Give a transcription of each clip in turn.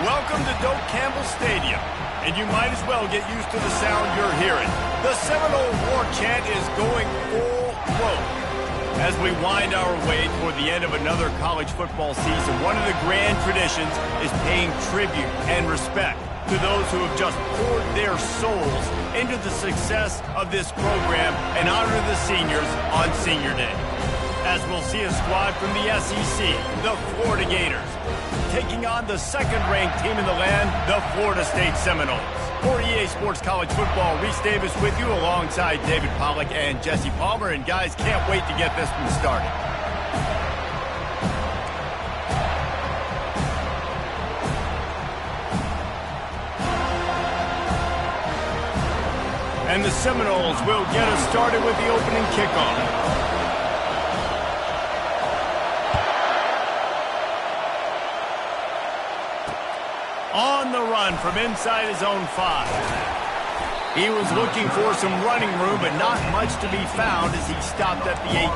Welcome to Doak Campbell Stadium, and you might as well get used to the sound you're hearing. The Seminole War Chant is going full throat. As we wind our way toward the end of another college football season, one of the grand traditions is paying tribute and respect to those who have just poured their souls into the success of this program and honor the seniors on Senior Day. As we'll see a squad from the SEC, the Florida Gators, taking on the second-ranked team in the land, the Florida State Seminoles. For EA Sports College Football, Reese Davis with you alongside David Pollack and Jesse Palmer. And guys, can't wait to get this one started. And the Seminoles will get us started with the opening kickoff. On the run from inside his own 5. He was looking for some running room, but not much to be found as he stopped at the 18.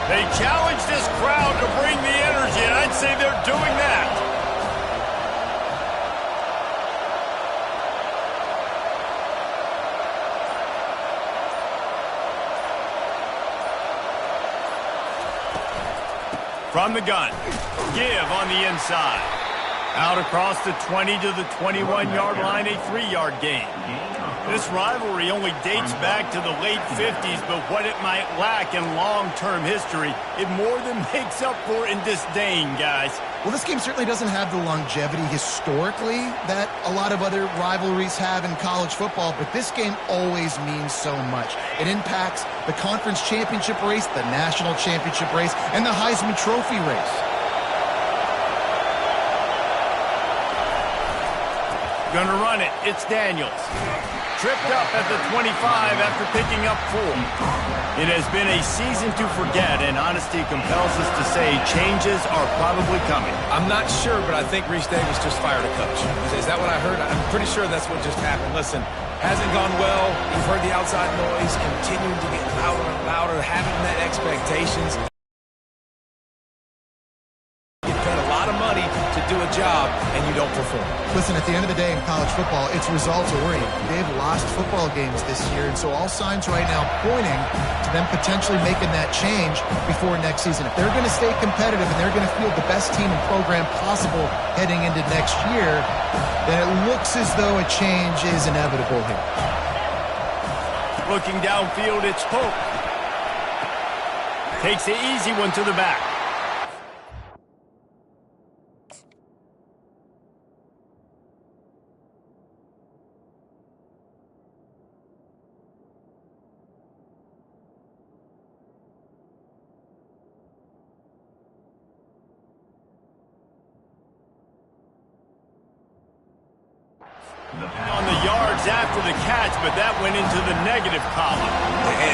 They challenge this crowd to bring the energy, and I'd say they're doing that. From the gun, give on the inside. Out across the 20 to the 21-yard line, a 3-yard gain. This rivalry only dates back to the late 50s, but what it might lack in long-term history, it more than makes up for in disdain, guys. Well, this game certainly doesn't have the longevity historically that a lot of other rivalries have in college football, but this game always means so much. It impacts the conference championship race, the national championship race, and the Heisman Trophy race. Gonna run it. It's Daniels. Tripped up at the 25 after picking up 4. It has been a season to forget, and honesty compels us to say changes are probably coming. I'm not sure, but I think Reese Davis just fired a coach. Is that what I heard? I'm pretty sure that's what just happened. Listen, hasn't gone well. You've heard the outside noise, continuing to get louder and louder, having that expectations. Money to do a job and you don't perform. Listen, at the end of the day in college football, it's results oriented. They've lost football games this year, and so all signs right now pointing to them potentially making that change before next season. If they're going to stay competitive and they're going to field the best team and program possible heading into next year, then it looks as though a change is inevitable here. Looking downfield, it's Hope. Takes the easy one to the back. On the yards after the catch, but that went into the negative column.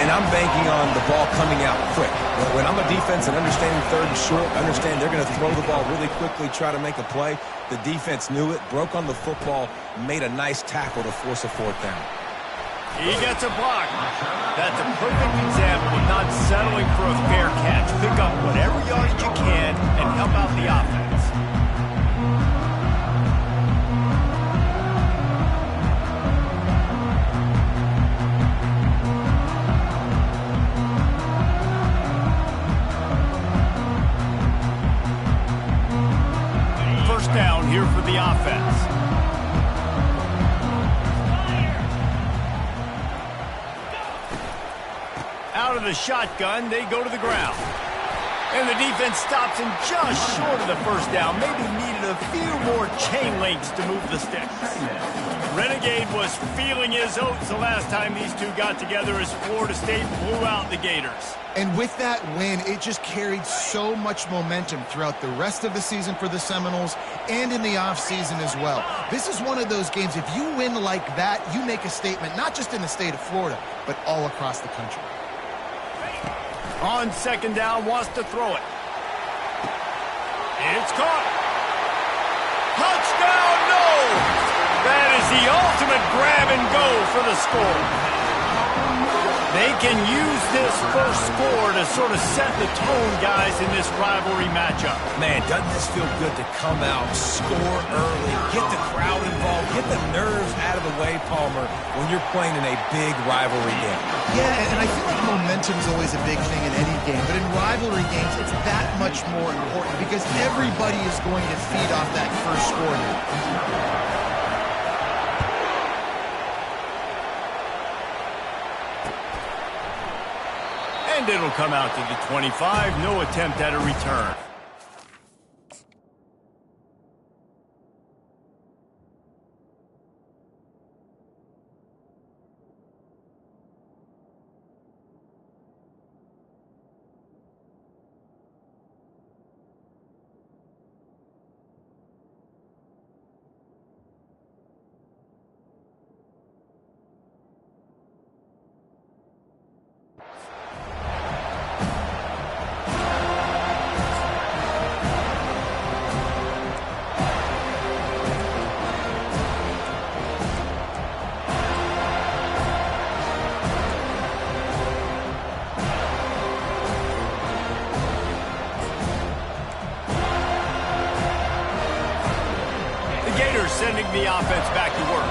And I'm banking on the ball coming out quick. When I'm a defense and understanding third and short, understand they're going to throw the ball really quickly, try to make a play. The defense knew it, broke on the football, made a nice tackle to force a 4th down. He gets a block. That's a perfect example of not settling for a fair catch. Pick up whatever yardage you can and help out the offense. Down here for the offense. Out of the shotgun, they go to the ground. And the defense stops him just short of the first down. Maybe needed a few more chain links to move the sticks. Renegade was feeling his oats the last time these two got together as Florida State blew out the Gators. And with that win, it just carried so much momentum throughout the rest of the season for the Seminoles and in the offseason as well. This is one of those games, if you win like that, you make a statement, not just in the state of Florida, but all across the country. On second down, wants to throw it. It's caught. Touchdown, no! That is the ultimate grab and go for the score. They can use this first score to sort of set the tone, guys, in this rivalry matchup. Man, doesn't this feel good to come out, score early, get the crowd involved, get the nerves out of the way, Palmer, when you're playing in a big rivalry game. Yeah, and I feel like momentum is always a big thing in any game, but in rivalry games, it's that much more important because everybody is going to feed off that first score here. And it'll come out to the 25. No attempt at a return. Sending the offense back to work.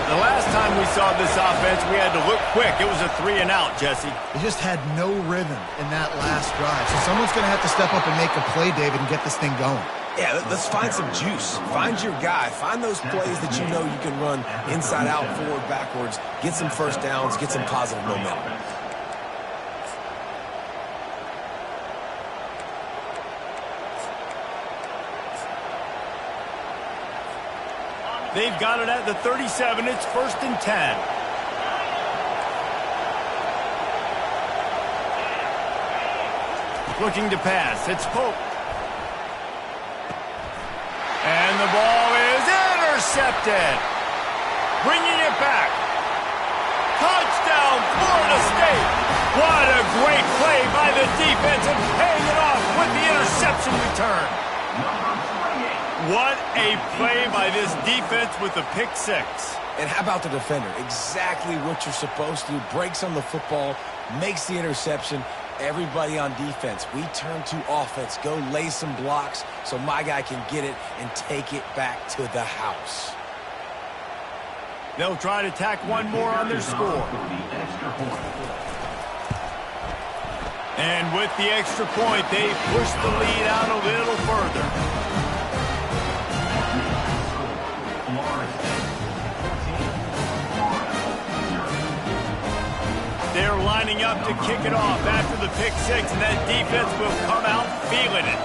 The last time we saw this offense, we had to look quick. It was a 3-and-out, Jesse. They just had no rhythm in that last drive. So someone's going to have to step up and make a play, David, and get this thing going. Yeah, let's find some juice. Find your guy. Find those plays that you know you can run inside out, forward, backwards. Get some first downs. Get some positive momentum. They've got it at the 37. It's 1st and 10. Looking to pass. It's Pope. And the ball is intercepted. Bringing it back. Touchdown, Florida State. What a great play by the defense and paying it off with the interception return. What a play by this defense with the pick six. And how about the defender? Exactly what you're supposed to do. Breaks on the football, makes the interception. Everybody on defense, we turn to offense. Go lay some blocks so my guy can get it and take it back to the house. They'll try to tack one more on their score. And with the extra point, they push the lead out a little further. They're lining up to kick it off after the pick six, and that defense will come out feeling it.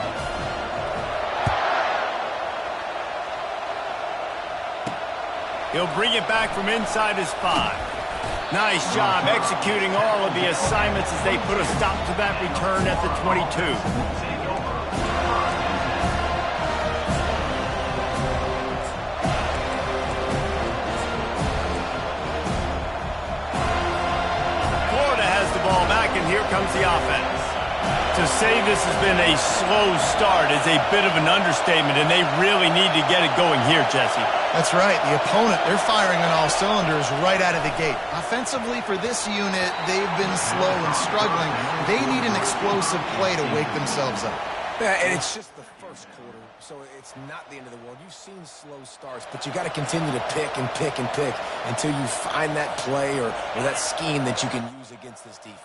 He'll bring it back from inside his 5. Nice job executing all of the assignments as they put a stop to that return at the 22. And here comes the offense. To say this has been a slow start is a bit of an understatement, and they really need to get it going here, Jesse. That's right. The opponent, they're firing on all cylinders right out of the gate. Offensively, for this unit, they've been slow and struggling. They need an explosive play to wake themselves up. Yeah, and it's just the first quarter, so it's not the end of the world. You've seen slow starts, but you got to continue to pick and pick and pick until you find that play or that scheme that you can use against this defense.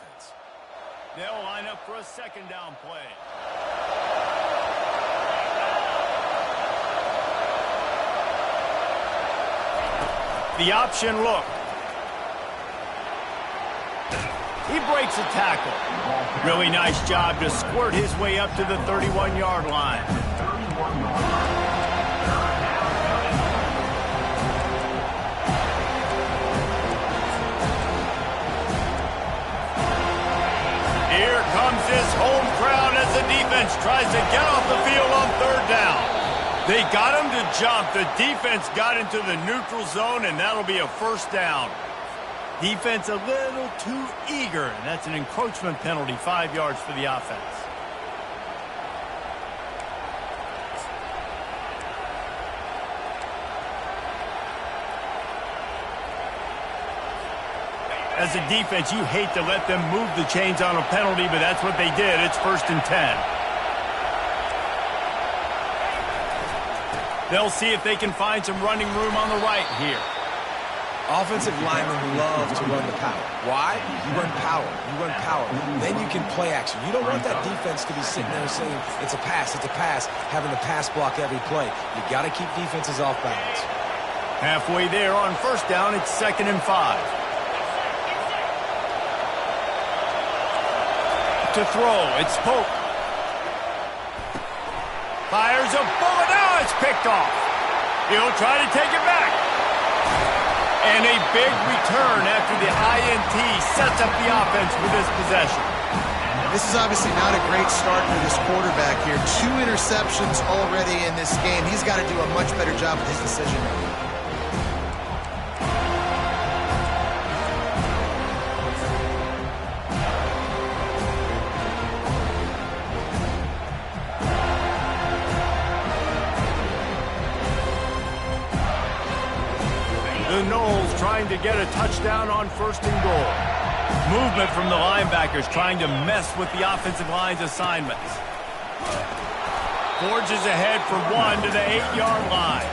They'll line up for a second down play. The option look. He breaks a tackle. Really nice job to squirt his way up to the 31-yard line. Here comes this home crowd as the defense tries to get off the field on 3rd down. They got him to jump. The defense got into the neutral zone, and that'll be a 1st down. Defense a little too eager, and that's an encroachment penalty, 5 yards for the offense. As a defense, you hate to let them move the chains on a penalty, but that's what they did. It's 1st and 10. They'll see if they can find some running room on the right here. Offensive linemen love to run the power. Why? You run power. You run power. Then you can play action. You don't want that defense to be sitting there saying, it's a pass, having to pass block every play. You got to keep defenses off balance. Halfway there on 1st down, it's 2nd and 5. To throw, it's Pope. Fires a bullet. Oh, it's picked off. He'll try to take it back. And a big return after the INT sets up the offense with this possession. This is obviously not a great start for this quarterback here. 2 interceptions already in this game. He's got to do a much better job with his decision making. The Knowles trying to get a touchdown on 1st and goal. Movement from the linebackers trying to mess with the offensive line's assignments. Forges ahead for 1 to the 8-yard line.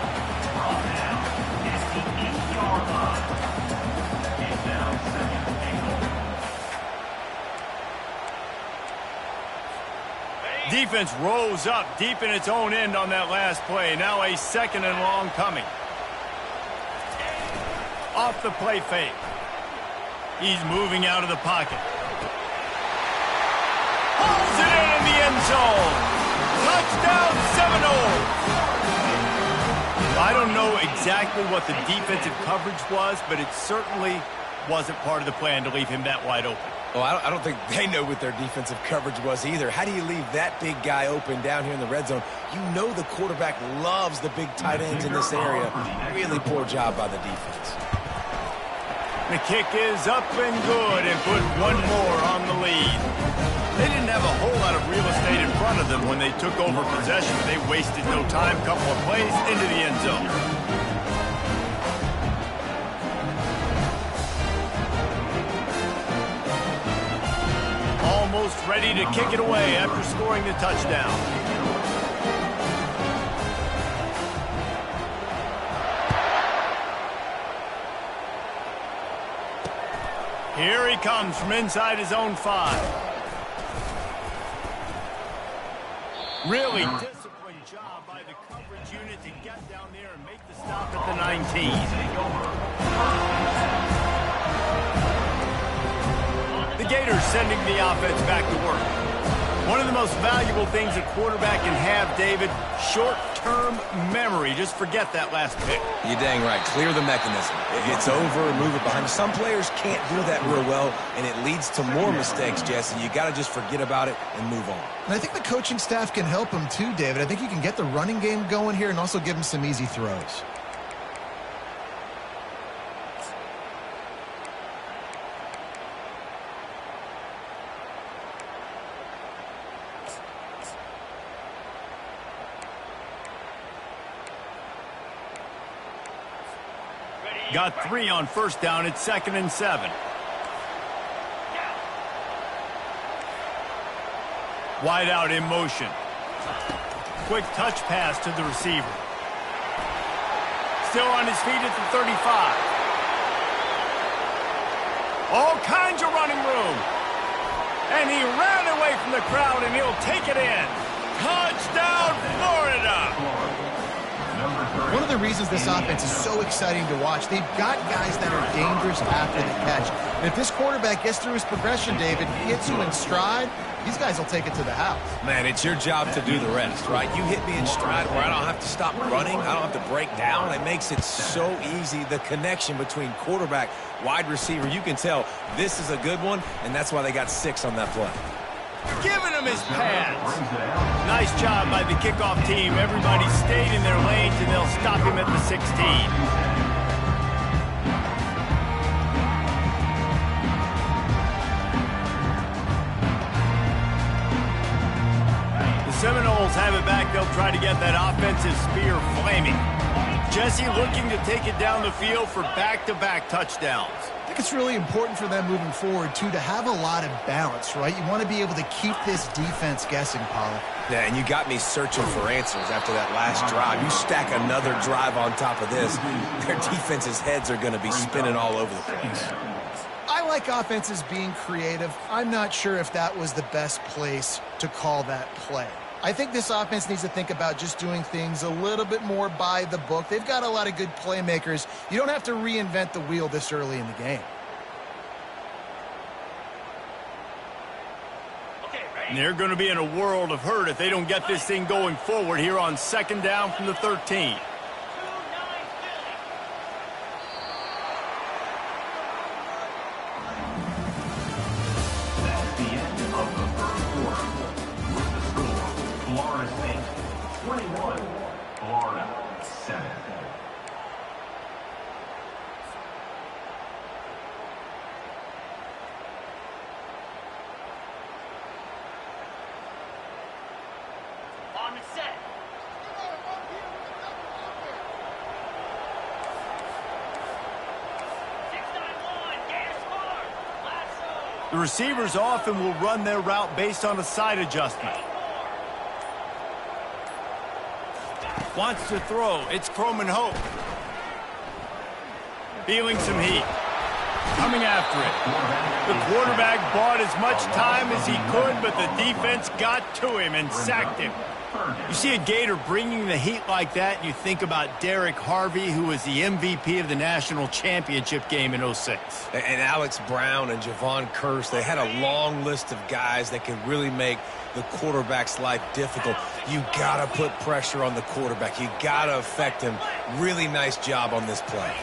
Defense rose up deep in its own end on that last play. Now a 2nd and long coming. Off the play fake. He's moving out of the pocket. Hauls it in the end zone. Touchdown Seminoles. I don't know exactly what the defensive coverage was, but it certainly wasn't part of the plan to leave him that wide open. Well, I don't think they know what their defensive coverage was either. How do you leave that big guy open down here in the red zone? You know the quarterback loves the big tight ends in this area. Really poor job by the defense. The kick is up and good and put 1 more on the lead. They didn't have a whole lot of real estate in front of them when they took over possession. They wasted no time, couple of plays into the end zone. Almost ready to kick it away after scoring the touchdown. Here he comes from inside his own 5. Really disciplined job by the coverage unit to get down there and make the stop at the 19. The Gators sending the offense back to work. One of the most valuable things a quarterback can have, David, short-term memory. Just forget that last pick. You're dang right. Clear the mechanism. It's over, move it behind. Some players can't do that real well, and it leads to more mistakes, Jesse. You got to just forget about it and move on. And I think the coaching staff can help him too, David. I think you can get the running game going here and also give him some easy throws. Got 3 on 1st down. It's 2nd and 7. Wide out in motion. Quick touch pass to the receiver. Still on his feet at the 35. All kinds of running room. And he ran away from the crowd, and he'll take it in. Touchdown, Florida! One of the reasons this offense is so exciting to watch, they've got guys that are dangerous after the catch. And if this quarterback gets through his progression, David, hits you in stride, these guys will take it to the house. Man, it's your job to do the rest, right? You hit me in stride where I don't have to stop running. I don't have to break down. It makes it so easy, the connection between quarterback, wide receiver. You can tell this is a good one, and that's why they got 6 on that play. Giving him his pads. Nice job by the kickoff team. Everybody stayed in their lanes, and they'll stop him at the 16. The Seminoles have it back. They'll try to get that offensive spear flaming. Jesse looking to take it down the field for back-to-back touchdowns. think it's really important for them moving forward, too, to have a lot of balance, right? You want to be able to keep this defense guessing, Pollard. Yeah, and you got me searching for answers after that last drive. You stack another drive on top of this, their defense's heads are going to be spinning all over the place. I like offenses being creative. I'm not sure if that was the best place to call that play. I think this offense needs to think about just doing things a little bit more by the book. They've got a lot of good playmakers. You don't have to reinvent the wheel this early in the game. And they're going to be in a world of hurt if they don't get this thing going forward here on 2nd down from the 13. The receivers often will run their route based on a side adjustment. Wants to throw. It's Croman Hope. Feeling some heat. Coming after it. The quarterback bought as much time as he could, but the defense got to him and sacked him. You see a Gator bringing the heat like that, and you think about Derek Harvey, who was the MVP of the national championship game in '06. And Alex Brown and Javon Curse, they had a long list of guys that can really make the quarterback's life difficult. You got to put pressure on the quarterback. You got to affect him. Really nice job on this play.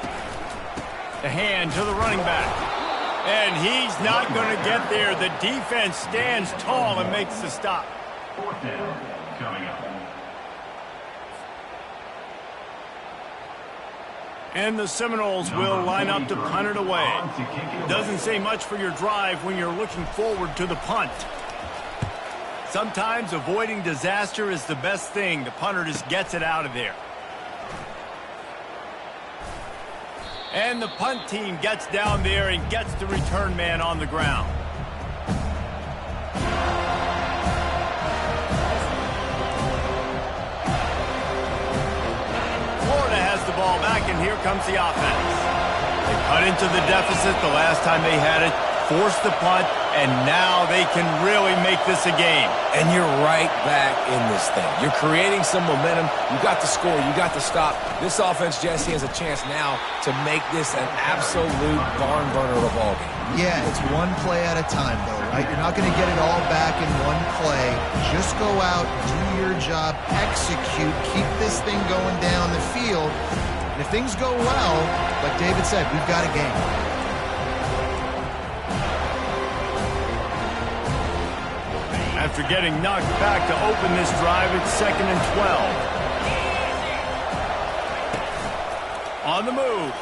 The hand to the running back. And he's not going to get there. The defense stands tall and makes the stop. 4th down. Coming up. And the Seminoles will line up to punt it away. Doesn't say much for your drive when you're looking forward to the punt. Sometimes avoiding disaster is the best thing. The punter just gets it out of there. And the punt team gets down there and gets the return man on the ground. The ball back, and here comes the offense. They cut into the deficit the last time they had it, forced the punt, and now they can really make this a game. And you're right back in this thing. You're creating some momentum. You got the score. You got the stop. This offense, Jesse, has a chance now to make this an absolute barn burner of a ball game. Yeah, it's one play at a time, though, right? You're not going to get it all back in one play. Just go out, do your job, execute, keep this thing going down the field. And if things go well, like David said, we've got a game. After getting knocked back to open this drive, it's 2nd and 12. On the move.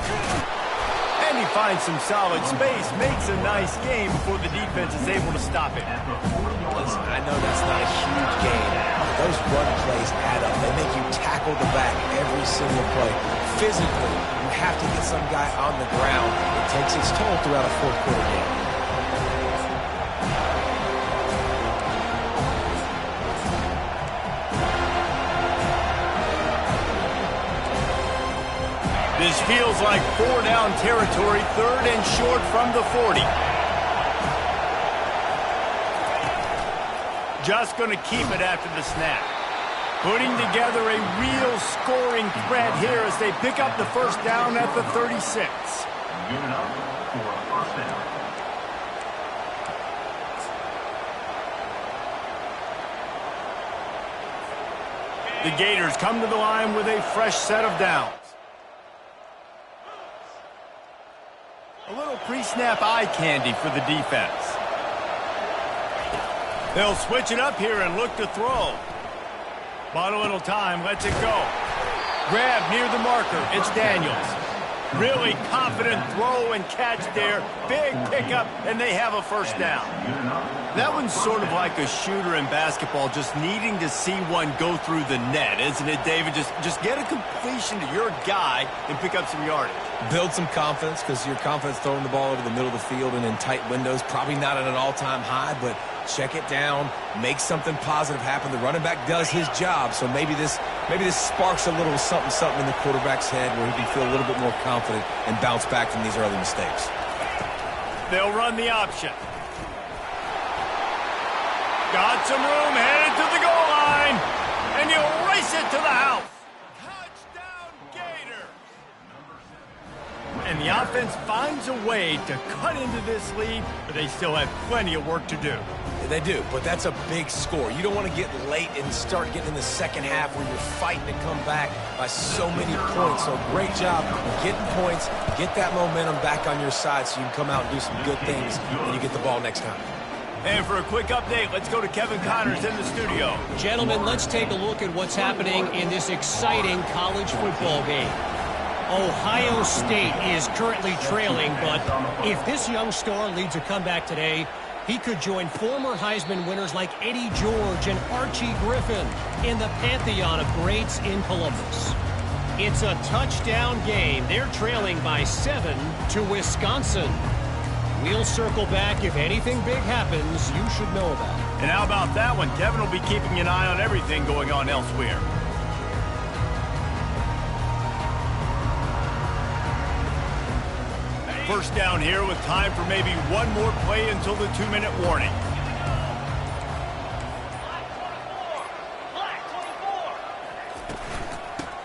And he finds some solid space, makes a nice game before the defense is able to stop him. Listen, I know that's not a huge game, but those run plays add up. They make you tackle the back every single play. Physically, you have to get some guy on the ground. It takes its toll throughout a 4th-quarter game. This feels like 4-down territory, 3rd and short from the 40. Just going to keep it after the snap. Putting together a real scoring threat here as they pick up the 1st down at the 36. Give it up for a 1st down. The Gators come to the line with a fresh set of downs. A little pre-snap eye candy for the defense. They'll switch it up here and look to throw. Bought a little time, lets it go. Grab near the marker, it's Daniels. Really confident throw and catch there. Big pickup, and they have a 1st down. That one's sort of like a shooter in basketball, just needing to see one go through the net, isn't it, David? Just get a completion to your guy and pick up some yardage. Build some confidence, because your confidence throwing the ball over the middle of the field and in tight windows, probably not at an all-time high, but check it down, make something positive happen. The running back does his job, so maybe this sparks a little something in the quarterback's head where he can feel a little bit more confident and bounce back from these early mistakes. They'll run the option. Got some room, headed to the goal line, and he'll race it to the house. Touchdown, Gators! And the offense finds a way to cut into this lead, but they still have plenty of work to do. They do, but that's a big score. You don't want to get late and start getting in the second half where you're fighting to come back by so many points. So great job getting points, get that momentum back on your side so you can come out and do some good things when you get the ball next time. And for a quick update, let's go to Kevin Connors in the studio. Gentlemen, let's take a look at what's happening in this exciting college football game. Ohio State is currently trailing, but if this young star leads a comeback today, he could join former Heisman winners like Eddie George and Archie Griffin in the pantheon of greats in Columbus. It's a touchdown game. They're trailing by 7 to Wisconsin. We'll circle back. If anything big happens, you should know about it. And how about that one? Kevin will be keeping an eye on everything going on elsewhere. First down here with time for maybe one more play until the 2-minute warning.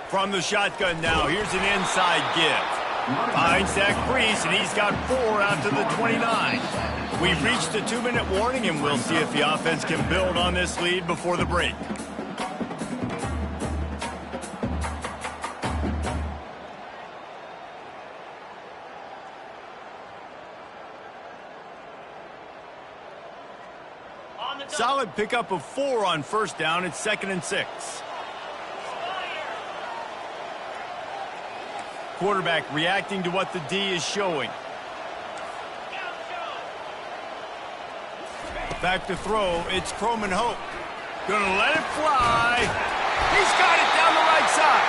From the shotgun now, here's an inside give. Finds Zach Priest, and he's got 4 out to the 29. We've reached the 2-minute warning, and we'll see if the offense can build on this lead before the break. Solid pickup of 4 on first down. It's 2nd and 6. Quarterback reacting to what the D is showing. Back to throw. It's Croman Hope. Gonna let it fly. He's got it down the right side.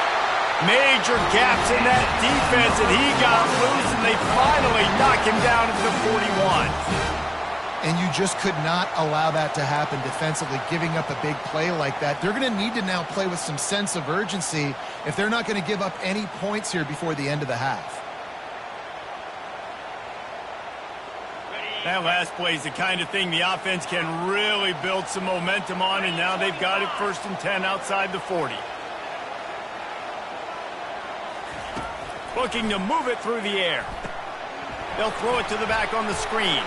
Major gaps in that defense, and he got loose, and they finally knock him down at the 41. And you just could not allow that to happen defensively, giving up a big play like that. They're going to need to now play with some sense of urgency if they're not going to give up any points here before the end of the half. That last play is the kind of thing the offense can really build some momentum on, and now they've got it 1st and 10 outside the 40. Looking to move it through the air. They'll throw it to the back on the screen.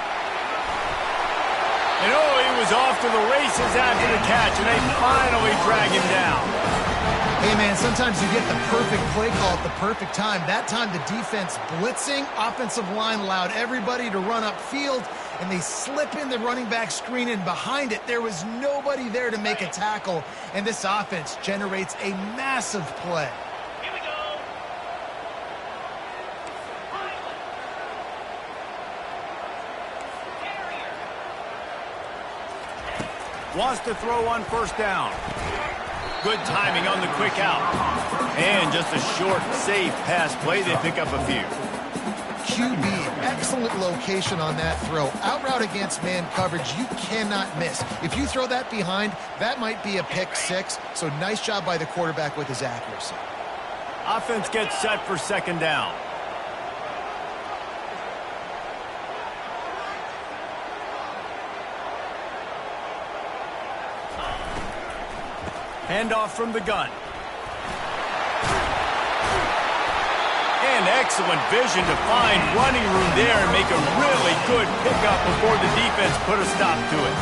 And oh, he was off to the races after the catch, and they finally drag him down. Hey, man, sometimes you get the perfect play call at the perfect time. That time the defense blitzing, offensive line allowed everybody to run upfield, and they slip in the running back screen, and behind it there was nobody there to make a tackle, and this offense generates a massive play. Wants to throw on first down. Good timing on the quick out. And just a short, safe pass play. They pick up a few. QB, excellent location on that throw. Out route against man coverage, you cannot miss. If you throw that behind, that might be a pick 6. So nice job by the quarterback with his accuracy. Offense gets set for 2nd down. Handoff from the gun. And excellent vision to find running room there and make a really good pickup before the defense put a stop to it.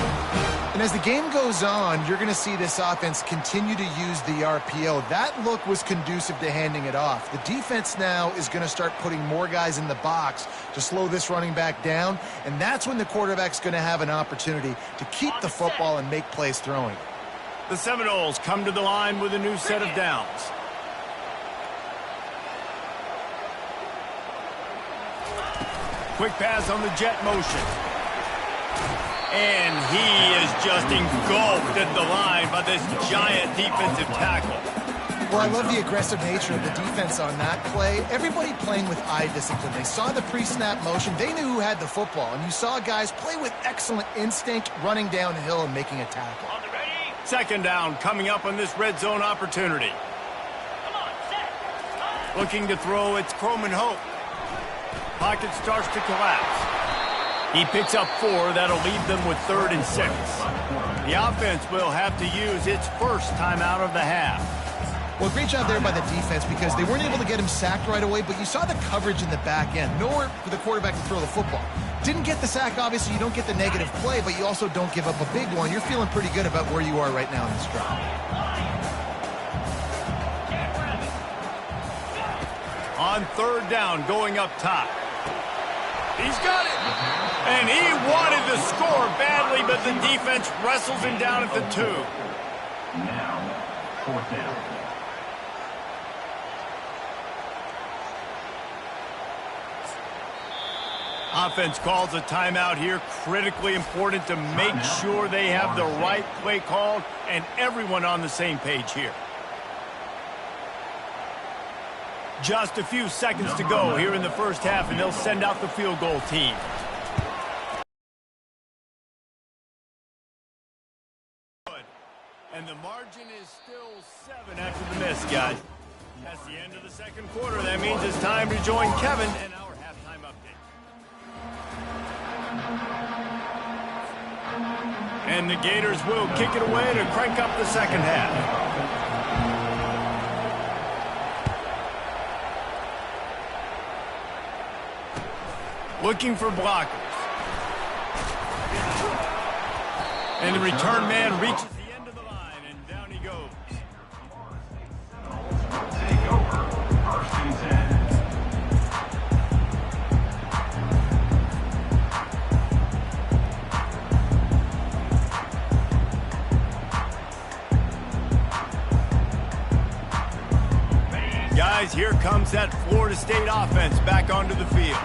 And as the game goes on, you're going to see this offense continue to use the RPO. That look was conducive to handing it off. The defense now is going to start putting more guys in the box to slow this running back down, and that's when the quarterback's going to have an opportunity to keep the football and make plays throwing. The Seminoles come to the line with a new set of downs. Quick pass on the jet motion. And he is just engulfed at the line by this giant defensive tackle. Well, I love the aggressive nature of the defense on that play. Everybody playing with eye discipline. They saw the pre-snap motion. They knew who had the football. And you saw guys play with excellent instinct, running downhill and making a tackle. Second down coming up on this red zone opportunity. Looking to throw, it's Croman Hope. Pocket starts to collapse. He picks up 4. That'll leave them with 3rd and 6. The offense will have to use its first timeout of the half. Well, great job there by the defense because they weren't able to get him sacked right away, but you saw the coverage in the back end. Nowhere for the quarterback to throw the football. Didn't get the sack, obviously. You don't get the negative play, but you also don't give up a big one. You're feeling pretty good about where you are right now in this drive. On 3rd down, going up top. He's got it. And he wanted to score badly, but the defense wrestles him down at the 2. Now, 4th down. Offense calls a timeout here. Critically important to make sure they have the right play called and everyone on the same page here. Just a few seconds to go here in the first half, and they'll send out the field goal team. And the margin is still 7 after the miss, guys. That's the end of the second quarter. That means it's time to join Kevin and our halftime update. And the Gators will kick it away to crank up the second half. Looking for blockers. And the return man reaches the end of the line, and down he goes. Take over. 1st and 10. Guys, here comes that Florida State offense back onto the field.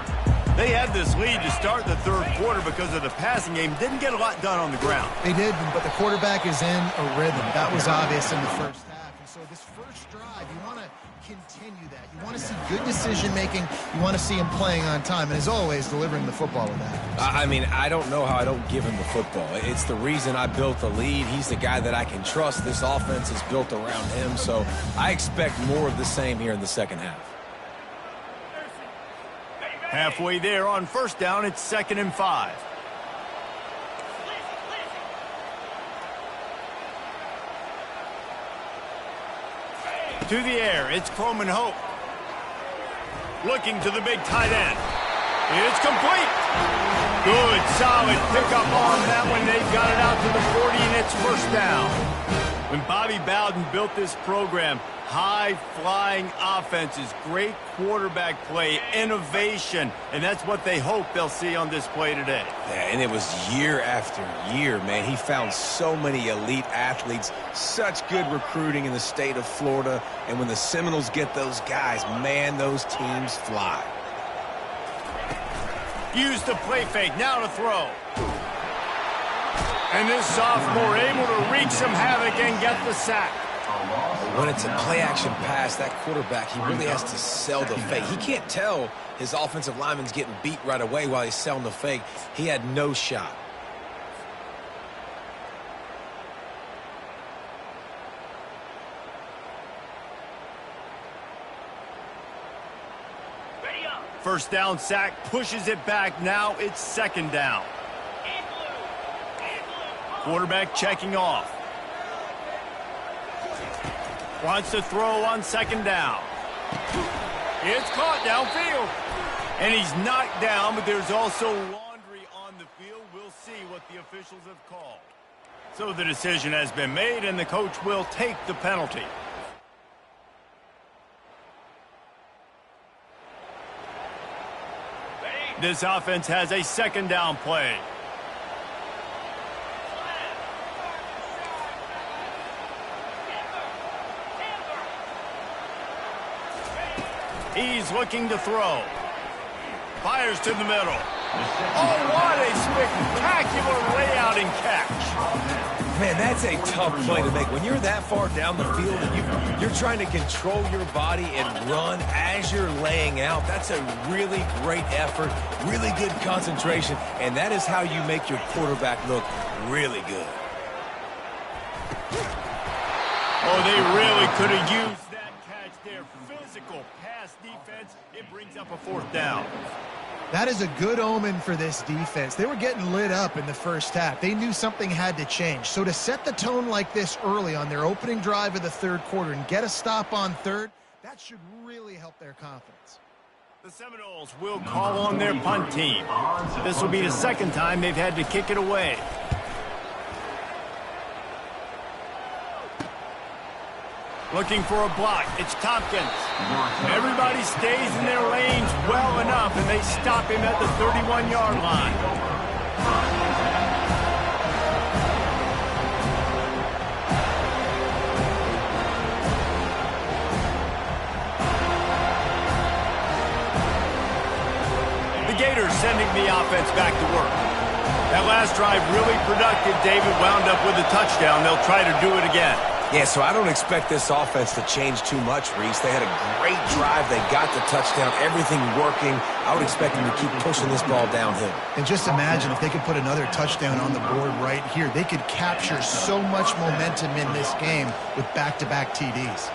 They had this lead to start the 3rd quarter because of the passing game. Didn't get a lot done on the ground. They did, but the quarterback is in a rhythm. That was obvious in the first half. And so this first drive, you want to continue that. You want to see good decision-making. You want to see him playing on time. And as always, delivering the football with that. I mean, I don't know how I don't give him the football. It's the reason I built the lead. He's the guy that I can trust. This offense is built around him. So I expect more of the same here in the second half. Halfway there on 1st down, it's 2nd and 5. To the air, it's Croman Hope. Looking to the big tight end. It's complete. Good, solid pickup on that one. They've got it out to the 40, and it's 1st down. When Bobby Bowden built this program, high-flying offenses, great quarterback play, innovation, and that's what they hope they'll see on display today. Yeah, and it was year after year, man. He found so many elite athletes, such good recruiting in the state of Florida, and when the Seminoles get those guys, man, those teams fly. Use the play fake, now to throw. And this sophomore able to wreak some havoc and get the sack. When it's a play-action pass, that quarterback, he really has to sell the fake. He can't tell his offensive lineman's getting beat right away while he's selling the fake. He had no shot. First down sack, pushes it back. Now it's 2nd down. Quarterback checking off. Wants to throw on 2nd down. It's caught downfield. And he's knocked down, but there's also laundry on the field. We'll see what the officials have called. So the decision has been made, and the coach will take the penalty. This offense has a 2nd down play. He's looking to throw. Fires to the middle. Oh, what a spectacular layout and catch. Man, that's a tough play to make. When you're that far down the field and you're trying to control your body and run as you're laying out, that's a really great effort, really good concentration, and that is how you make your quarterback look really good. Oh, they really could have used that catch there. Physical pass defense. It brings up a 4th down. That is a good omen for this defense. They were getting lit up in the first half. They knew something had to change. So to set the tone like this early on their opening drive of the 3rd quarter and get a stop on 3rd, that should really help their confidence. The Seminoles will call on their punt team. This will be the 2nd time they've had to kick it away. Looking for a block. It's Tompkins. Everybody stays in their lanes well enough, and they stop him at the 31-yard line. The Gators sending the offense back to work. That last drive really productive. David wound up with a touchdown. They'll try to do it again. Yeah, so I don't expect this offense to change too much, Reese. They had a great drive. They got the touchdown, everything working. I would expect them to keep pushing this ball downhill. And just imagine if they could put another touchdown on the board right here. They could capture so much momentum in this game with back-to-back TDs.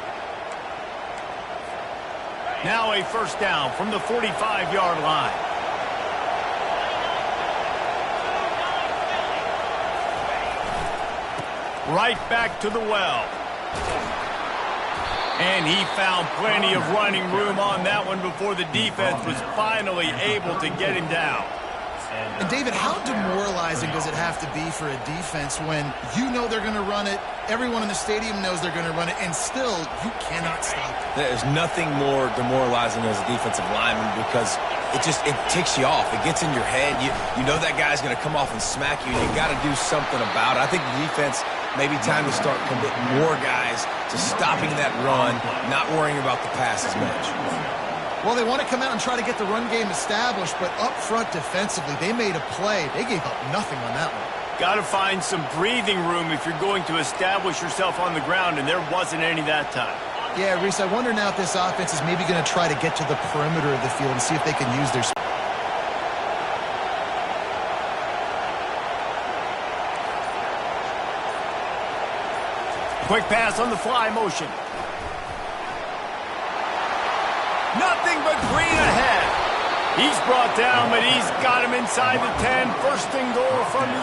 Now a 1st down from the 45-yard line. Right back to the well. And he found plenty of running room on that one before the defense was finally able to get him down. And David, how demoralizing does it have to be for a defense when you know they're going to run it, everyone in the stadium knows they're going to run it, and still you cannot stop it? There's nothing more demoralizing as a defensive lineman because it ticks you off. It gets in your head. You know that guy's going to come off and smack you, and you got to do something about it. I think the defense, maybe time to start committing more guys to stopping that run, not worrying about the pass as much. Well, they want to come out and try to get the run game established, but up front defensively, they made a play. They gave up nothing on that one. Got to find some breathing room if you're going to establish yourself on the ground, and there wasn't any that time. Yeah, Reese, I wonder now if this offense is maybe going to try to get to the perimeter of the field and see if they can use their... Quick pass on the fly motion. Nothing but green ahead. He's brought down, but he's got him inside the 10. 1st and goal from the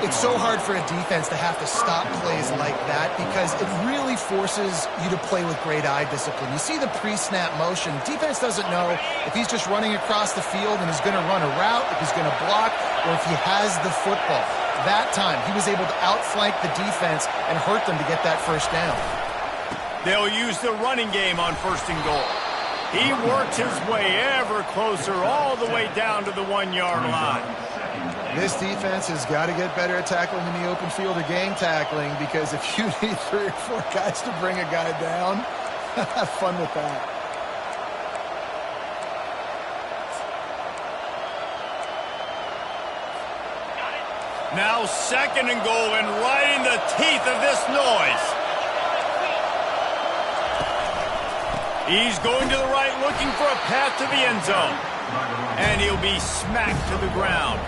8. It's so hard for a defense to have to stop plays like that because it really forces you to play with great eye discipline. You see the pre-snap motion. Defense doesn't know if he's just running across the field and he's going to run a route, if he's going to block, or if he has the football. That time, he was able to outflank the defense and hurt them to get that 1st down. They'll use the running game on 1st and goal. He works his way ever closer all the way down to the 1-yard line. This defense has got to get better at tackling in the open field or game tackling because if you need 3 or 4 guys to bring a guy down, have fun with that. Now 2nd and goal, and right in the teeth of this noise. He's going to the right, looking for a path to the end zone. And he'll be smacked to the ground.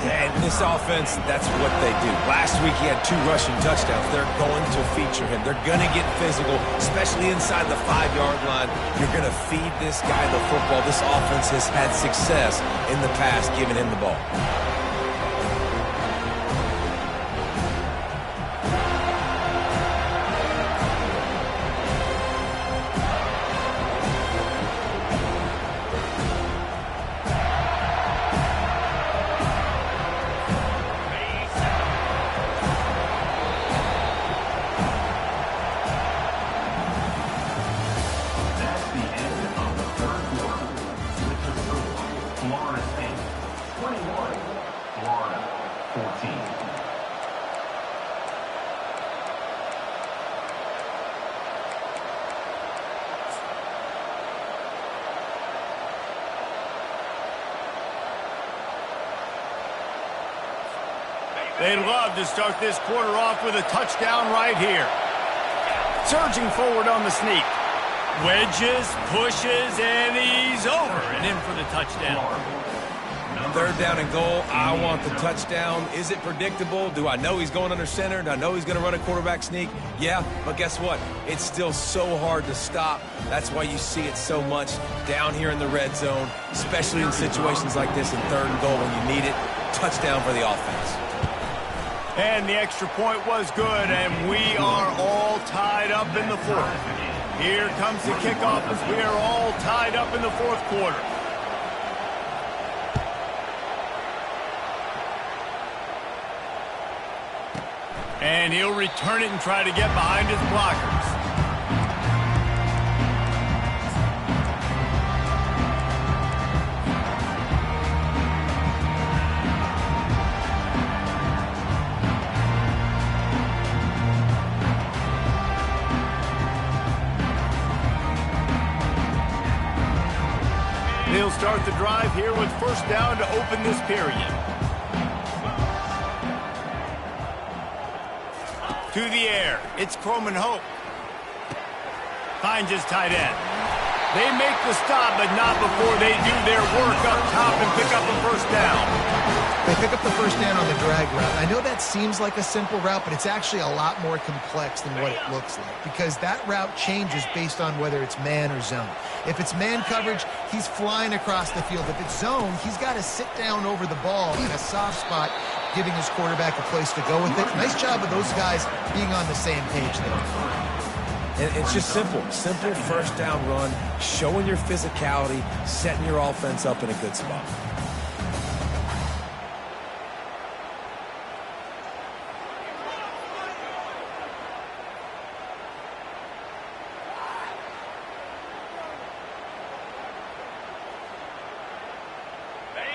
And this offense, that's what they do. Last week he had 2 rushing touchdowns. They're going to feature him. They're going to get physical, especially inside the 5-yard line. You're going to feed this guy the football. This offense has had success in the past giving him the ball. Florida State 21, They'd love to start this quarter off with a touchdown right here. Surging forward on the sneak. Wedges, pushes, and he's over and in for the touchdown. Third down and goal. I want the touchdown. Is it predictable? Do I know he's going under center? Do I know he's going to run a quarterback sneak? Yeah, but guess what? It's still so hard to stop. That's why you see it so much down here in the red zone, especially in situations like this in third and goal when you need it. Touchdown for the offense. And the extra point was good, and we are all tied up in the fourth. Here comes the kickoff as we are all tied up in the fourth quarter. And he'll return it and try to get behind his blockers. He'll start the drive here with first down to open this period. To the air, it's Croman Hope. Finds his tight end. They make the stop, but not before they do their work up top and pick up a first down. They pick up the first down on the drag route. I know that seems like a simple route, but it's actually a lot more complex than what it looks like, because that route changes based on whether it's man or zone. If it's man coverage, he's flying across the field. If it's zone, he's got to sit down over the ball in a soft spot, giving his quarterback a place to go with it. Nice job of those guys being on the same page there. And it's just simple first down run, showing your physicality, setting your offense up in a good spot.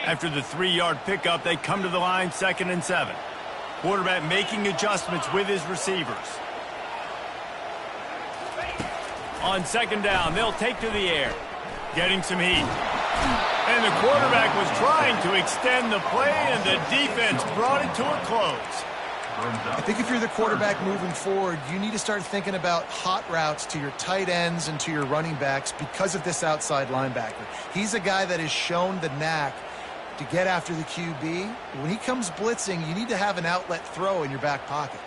After the 3-yard pickup, they come to the line 2nd and 7. Quarterback making adjustments with his receivers. On 2nd down, they'll take to the air, getting some heat. And the quarterback was trying to extend the play, and the defense brought it to a close. I think if you're the quarterback moving forward, you need to start thinking about hot routes to your tight ends and to your running backs because of this outside linebacker. He's a guy that has shown the knack to get after the QB. When he comes blitzing, you need to have an outlet throw in your back pocket.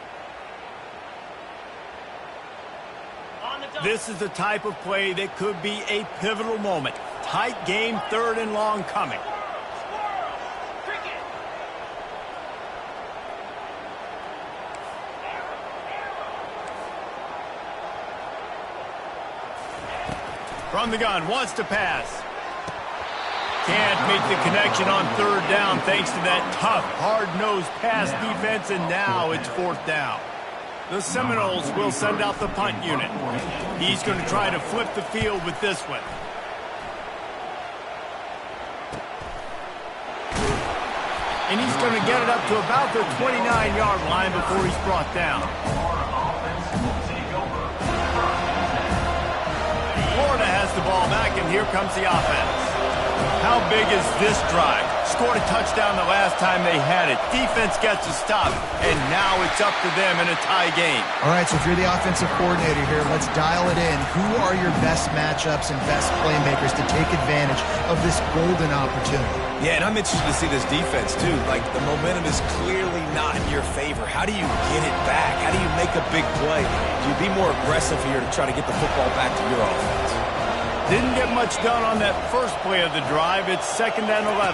This is the type of play that could be a pivotal moment. Tight game, 3rd and long coming. From the gun, wants to pass. Can't make the connection on 3rd down thanks to that tough, hard-nosed pass defense, and now it's 4th down. The Seminoles will send out the punt unit. He's going to try to flip the field with this one. And he's going to get it up to about the 29-yard line before he's brought down. Florida has the ball back, and here comes the offense. How big is this drive? Scored a touchdown the last time they had it. Defense gets a stop, and now it's up to them in a tie game. All right, so if you're the offensive coordinator here, let's dial it in. Who are your best matchups and best playmakers to take advantage of this golden opportunity? Yeah, and I'm interested to see this defense, too. Like, the momentum is clearly not in your favor. How do you get it back? How do you make a big play? Do you be more aggressive here to try to get the football back to your offense? Didn't get much done on that first play of the drive. It's 2nd and 11.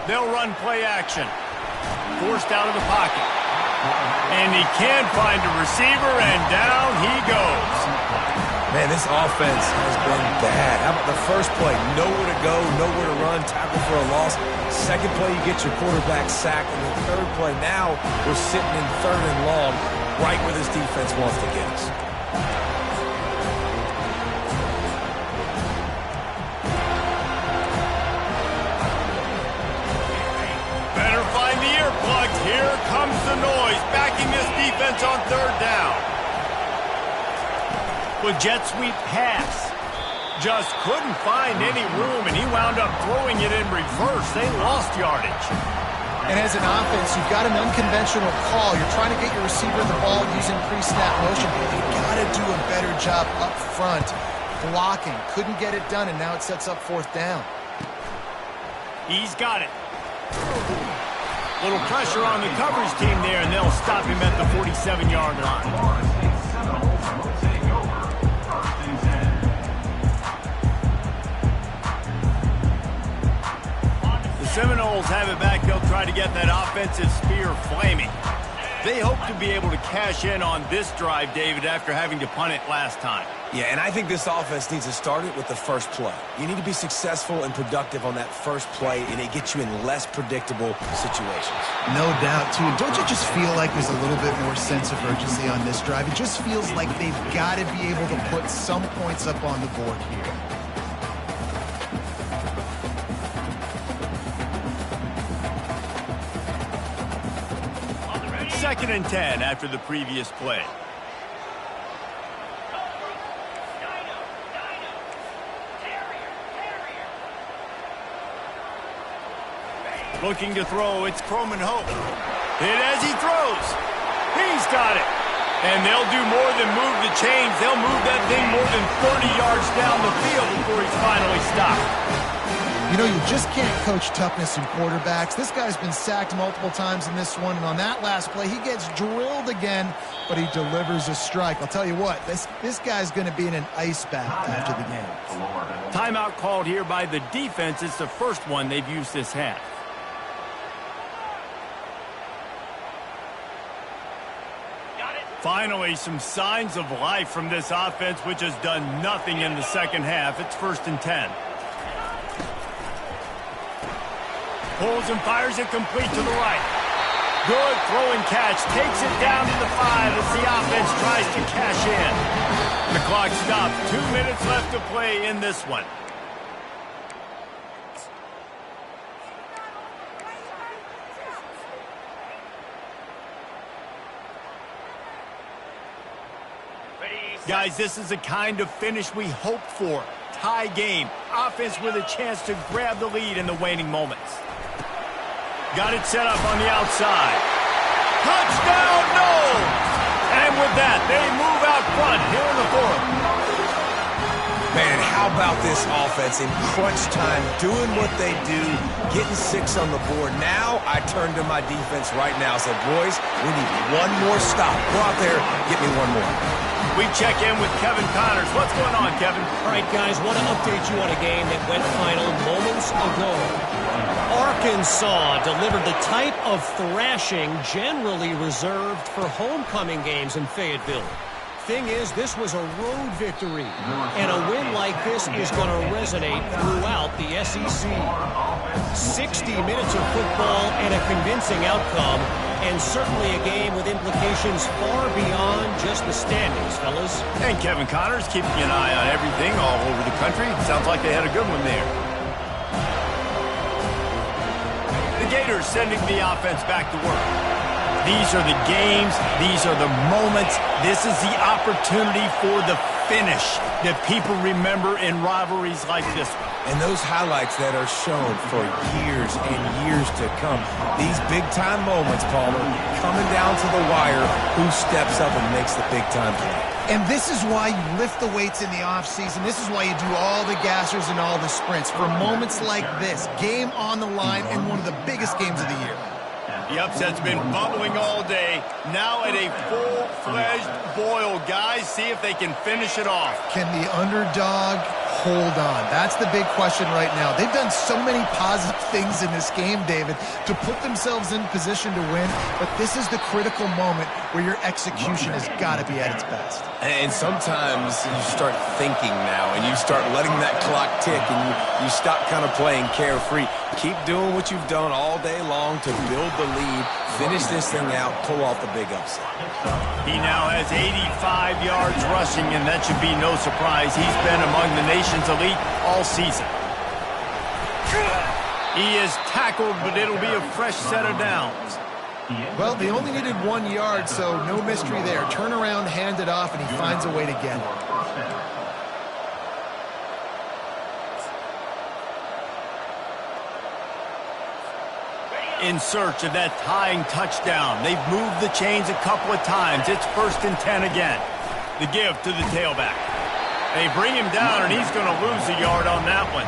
They'll run play action. Forced out of the pocket. And he can't find a receiver, and down he goes. Man, this offense has been bad. How about the first play? Nowhere to go, nowhere to run, tackle for a loss. Second play, you get your quarterback sacked. And the third play, now we're sitting in 3rd and long, right where this defense wants to get us. Here comes the noise, backing this defense on 3rd down. With jet sweep pass. Just couldn't find any room, and he wound up throwing it in reverse. They lost yardage. And as an offense, you've got an unconventional call. You're trying to get your receiver the ball using pre-snap motion, but you've got to do a better job up front blocking. Couldn't get it done, and now it sets up 4th down. He's got it. Little pressure on the coverage team there, and they'll stop him at the 47-yard line. The Seminoles have it back. They'll try to get that offensive spear flaming. They hope to be able to cash in on this drive, David, after having to punt it last time. Yeah, and I think this offense needs to start it with the first play. You need to be successful and productive on that first play, and it gets you in less predictable situations. No doubt, too. Don't you just feel like there's a little bit more sense of urgency on this drive? It just feels like they've got to be able to put some points up on the board here. Second and 10 after the previous play. Looking to throw, it's Croman Hope. Hit as he throws. He's got it. And they'll do more than move the chains. They'll move that thing more than 30 yards down the field before he's finally stopped. You know, you just can't coach toughness in quarterbacks. This guy's been sacked multiple times in this one, and on that last play, he gets drilled again, but he delivers a strike. I'll tell you what, this guy's going to be in an ice bath after the game. Timeout called here by the defense. It's the first one they've used this half. Finally, some signs of life from this offense, which has done nothing in the second half. It's 1st and 10. Pulls and fires it complete to the right. Good throw and catch. Takes it down to the 5 as the offense tries to cash in. The clock stopped. 2 minutes left to play in this one. Guys, this is the kind of finish we hoped for. Tie game. Offense with a chance to grab the lead in the waning moments. Got it set up on the outside. Touchdown, no! And with that, they move out front here in the 4th. Man, how about this offense in crunch time, doing what they do, getting 6 on the board. Now I turn to my defense right now and said, boys, we need one more stop. Go out there, get me one more. We check in with Kevin Connors. What's going on, Kevin? All right, guys, want to update you on a game that went final moments ago. Arkansas delivered the type of thrashing generally reserved for homecoming games in Fayetteville. Thing is, this was a road victory, and a win like this is going to resonate throughout the SEC. 60 minutes of football and a convincing outcome, and certainly a game with implications far beyond just the standings, fellas. And Kevin Connors keeping an eye on everything all over the country. Sounds like they had a good one there. The Gators sending the offense back to work. These are the games. These are the moments. This is the opportunity for the finish that people remember in rivalries like this one. And those highlights that are shown for years and years to come. These big-time moments, Palmer, coming down to the wire, who steps up and makes the big-time play. And this is why you lift the weights in the offseason. This is why you do all the gassers and all the sprints. For moments like this, game on the line in one of the biggest games of the year. The upset's been bubbling all day. Now at a full-fledged boil. Guys, see if they can finish it off. Can the underdog hold on? That's the big question right now. They've done so many positive things in this game, David, to put themselves in position to win, but this is the critical moment where your execution has got to be at its best. And sometimes you start thinking now, and you start letting that clock tick, and you stop kind of playing carefree. Keep doing what you've done all day long to build the lead, finish this thing out, pull off the big upset. He now has 85 yards rushing, and that should be no surprise. He's been among the nation's elite all season. He is tackled, but it'll be a fresh set of downs. Well, they only needed 1 yard, so no mystery there. Turn around, hand it off, and he finds a way to get it. in search of that tying touchdown. They've moved the chains a couple of times. It's 1st and 10 again. The give to the tailback. They bring him down, and he's going to lose a yard on that one.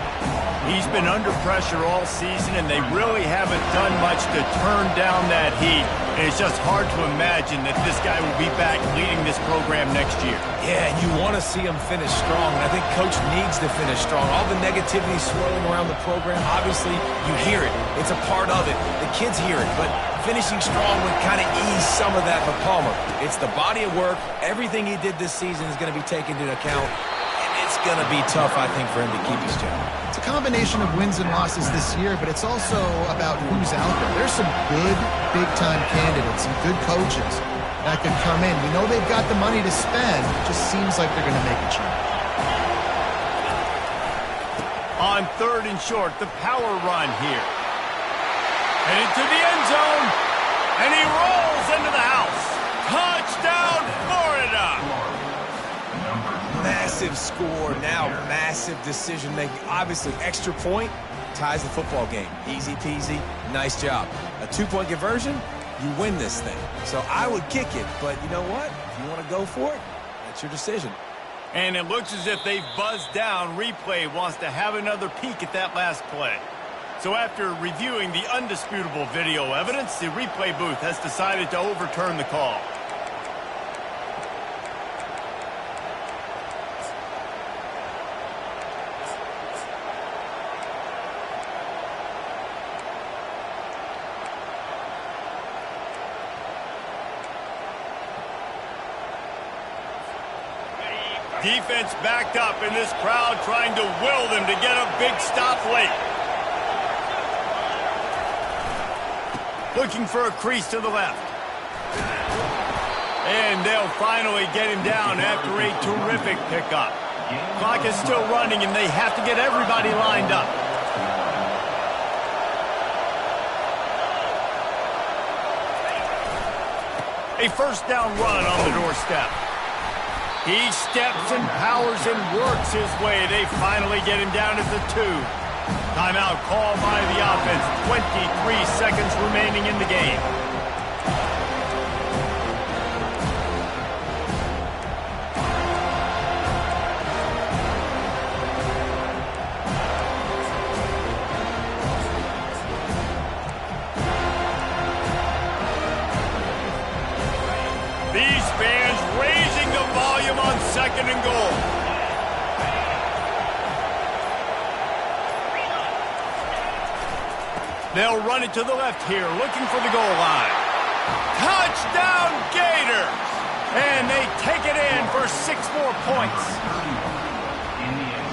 He's been under pressure all season, and they really haven't done much to turn down that heat. And it's just hard to imagine that this guy will be back leading this program next year. Yeah, and you want to see him finish strong, and I think Coach needs to finish strong. All the negativity swirling around the program, obviously, you hear it. It's a part of it. The kids hear it, but finishing strong would kind of ease some of that for Palmer. It's the body of work. Everything he did this season is going to be taken into account. It's going to be tough, I think, for him to keep his job. It's a combination of wins and losses this year, but it's also about who's out there. There's some good big-time candidates, some good coaches that could come in. We know they've got the money to spend. It just seems like they're going to make a change. On 3rd and short, the power run here. And into the end zone, and he rolls into the house. Touchdown, Florida! Massive score, now massive decision-making. Obviously, extra point ties the football game. Easy peasy, nice job. A 2-point conversion, you win this thing. So I would kick it, but you know what? If you want to go for it, that's your decision. And it looks as if they've buzzed down. Replay wants to have another peek at that last play. So after reviewing the undisputable video evidence, the replay booth has decided to overturn the call. Defense backed up in this crowd trying to will them to get a big stop late. Looking for a crease to the left. And they'll finally get him down after a terrific pickup. Clock is still running, and they have to get everybody lined up. A 1st down run on the doorstep. He steps and powers and works his way. They finally get him down at the 2. Timeout called by the offense. 23 seconds remaining in the game. These fans raising the volume on 2nd and goal. They'll run it to the left here, looking for the goal line. Touchdown, Gators! And they take it in for 6 more points.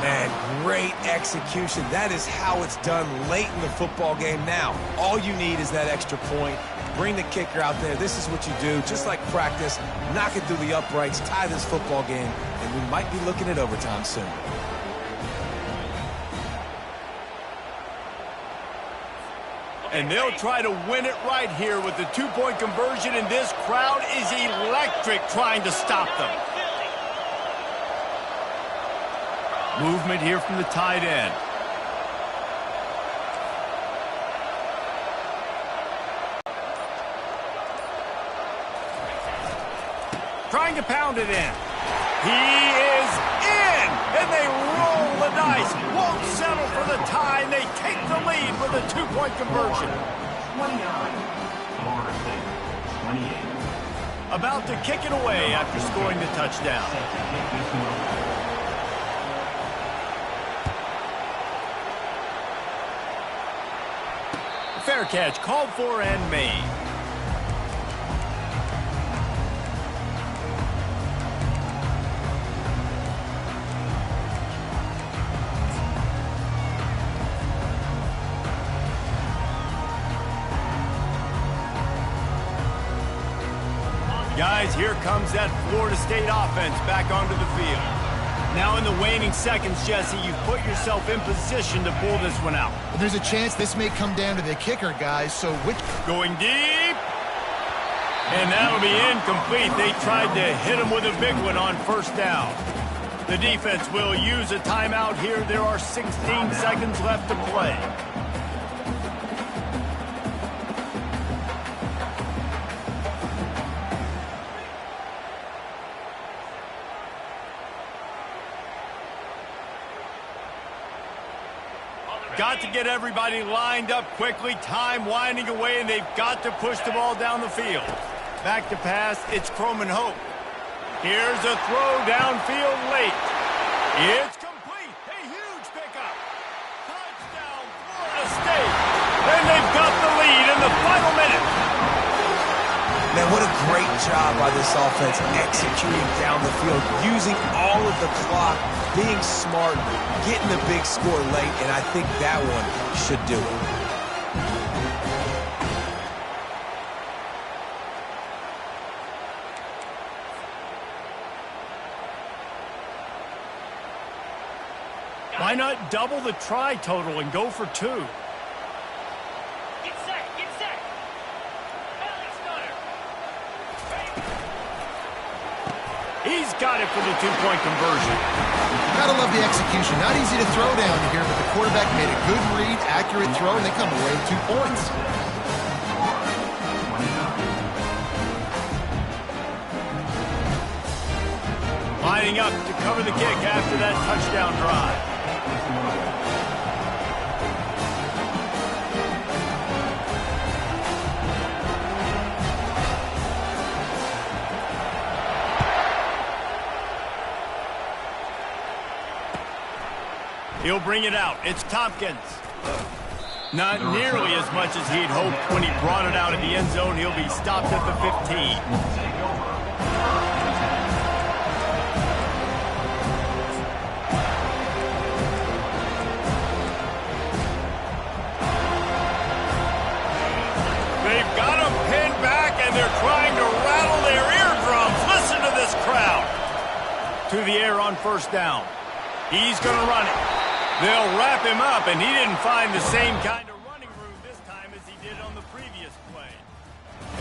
Man, great execution. That is how it's done late in the football game now. All you need is that extra point. Bring the kicker out there. This is what you do, just like practice. Knock it through the uprights, tie this football game, and we might be looking at overtime soon. And they'll try to win it right here with the 2-point conversion, and this crowd is electric trying to stop them. Movement here from the tight end. Trying to pound it in. He is in, and they roll the dice. Won't settle for the tie, and they take the lead with a 2-point conversion. 29, Florida State, 28. About to kick it away after scoring the touchdown. Fair catch called for and made. Guys, here comes that Florida State offense back onto the field. Now in the waning seconds, Jesse, you've put yourself in position to pull this one out. There's a chance this may come down to the kicker, guys, so which... Going deep. And that'll be incomplete. They tried to hit him with a big one on 1st down. The defense will use a timeout here. There are 16 seconds left to play. got to get everybody lined up quickly, time winding away, and they've got to push the ball down the field. Back to pass, it's Croman Hope. Here's a throw downfield late. It's complete. A huge pickup. Touchdown, Florida State. And they've got the lead in the final minute. Man, what a great job by this offense executing down the field, using all of the clock, being smart, getting the big score late, and I think that one should do it. Why not double the try total and go for 2? Get set, get set. Belly stutter. He's got it for the 2-point conversion. Gotta love the execution. Not easy to throw down here, but the quarterback made a good read, accurate throw, and they come away with 2 points. Lining up to cover the kick after that touchdown drive. He'll bring it out. It's Tompkins. Not nearly as much as he'd hoped when he brought it out of the end zone. He'll be stopped at the 15. They've got him pinned back, and they're trying to rattle their eardrums. Listen to this crowd. To the air on first down. He's going to run it. They'll wrap him up, and he didn't find the same kind of running room this time as he did on the previous play.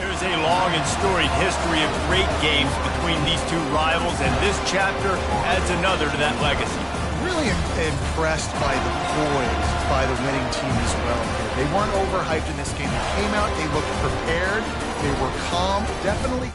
There's a long and storied history of great games between these two rivals, and this chapter adds another to that legacy. Really impressed by the poise by the winning team as well. They weren't overhyped in this game. They came out, they looked prepared, they were calm, definitely